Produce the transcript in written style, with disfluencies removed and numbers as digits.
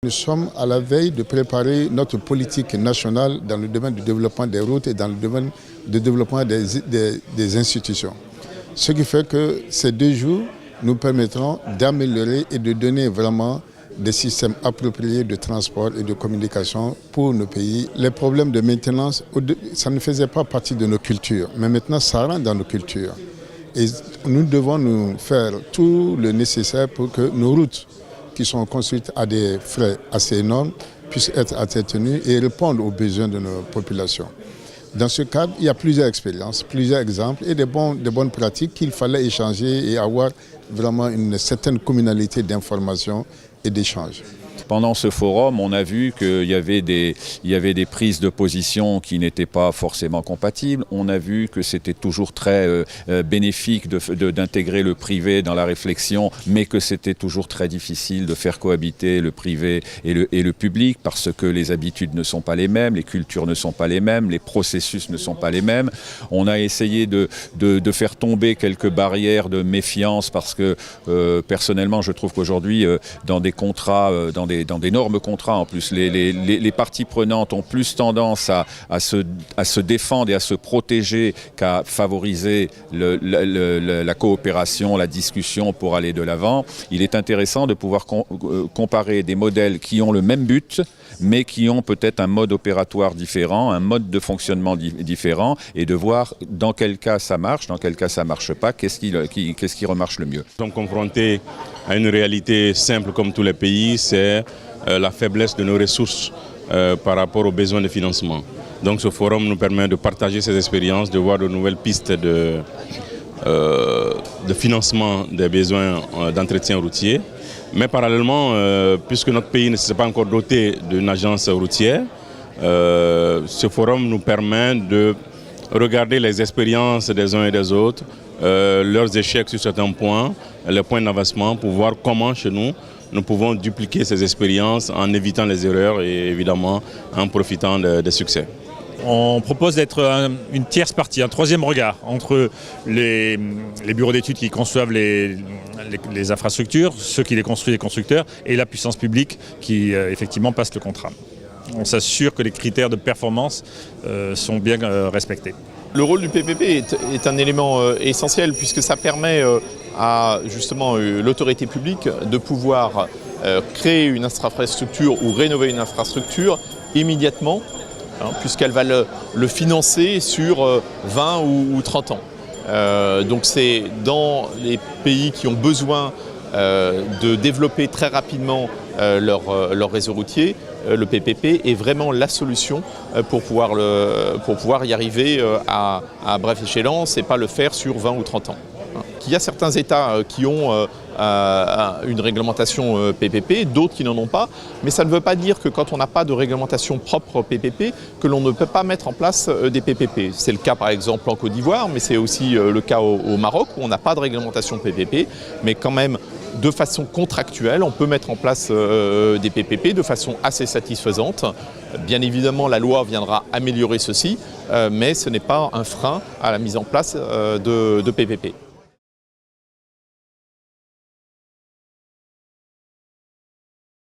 Nous sommes à la veille de préparer notre politique nationale dans le domaine du développement des routes et dans le domaine du développement des institutions. Ce qui fait que ces 2 jours nous permettront d'améliorer et de donner vraiment des systèmes appropriés de transport et de communication pour nos pays. Les problèmes de maintenance, ça ne faisait pas partie de nos cultures, mais maintenant ça rentre dans nos cultures. Et nous devons nous faire tout le nécessaire pour que nos routes, qui sont construites à des frais assez énormes, puissent être entretenues et répondre aux besoins de nos populations. Dans ce cadre, il y a plusieurs expériences, plusieurs exemples et de bonnes pratiques qu'il fallait échanger et avoir vraiment une certaine communalité d'information et d'échange. Pendant ce forum, on a vu qu'il y avait des prises de position qui n'étaient pas forcément compatibles. On a vu que c'était toujours très bénéfique d'intégrer le privé dans la réflexion, mais que c'était toujours très difficile de faire cohabiter le privé et le public parce que les habitudes ne sont pas les mêmes, les cultures ne sont pas les mêmes, les processus ne sont pas les mêmes. On a essayé de faire tomber quelques barrières de méfiance parce que personnellement, je trouve qu'aujourd'hui, dans des contrats, dans d'énormes contrats en plus, les parties prenantes ont plus tendance à se défendre et à se protéger qu'à favoriser la coopération, la discussion pour aller de l'avant. Il est intéressant de pouvoir comparer des modèles qui ont le même but, mais qui ont peut-être un mode opératoire différent, un mode de fonctionnement différent, et de voir dans quel cas ça marche, dans quel cas ça ne marche pas, qu'est-ce qui remarche le mieux. Nous sommes confrontés à une réalité simple comme tous les pays, c'est la faiblesse de nos ressources par rapport aux besoins de financement. Donc ce forum nous permet de partager ces expériences, de voir de nouvelles pistes de financement des besoins d'entretien routier. Mais parallèlement, puisque notre pays ne s'est pas encore doté d'une agence routière, ce forum nous permet de regarder les expériences des uns et des autres, leurs échecs sur certains points, les points d'avancement pour voir comment chez nous pouvons dupliquer ces expériences en évitant les erreurs et évidemment en profitant des succès. On propose d'être une tierce partie, un troisième regard entre les bureaux d'études qui conçoivent les infrastructures, ceux qui les construisent, les constructeurs, et la puissance publique qui effectivement passe le contrat. On s'assure que les critères de performance sont bien respectés. Le rôle du PPP est un élément essentiel puisque ça permet à justement l'autorité publique de pouvoir créer une infrastructure ou rénover une infrastructure immédiatement, puisqu'elle va le financer sur 20 ou 30 ans. Donc c'est dans les pays qui ont besoin de développer très rapidement leur réseau routier, le PPP est vraiment la solution pour pouvoir y arriver à bref échéance et pas le faire sur 20 ou 30 ans. Il y a certains États qui ont une réglementation PPP, d'autres qui n'en ont pas, mais ça ne veut pas dire que quand on n'a pas de réglementation propre PPP, que l'on ne peut pas mettre en place des PPP. C'est le cas par exemple en Côte d'Ivoire, mais c'est aussi le cas au Maroc où on n'a pas de réglementation PPP, mais quand même de façon contractuelle, on peut mettre en place des PPP de façon assez satisfaisante. Bien évidemment, la loi viendra améliorer ceci, mais ce n'est pas un frein à la mise en place de PPP.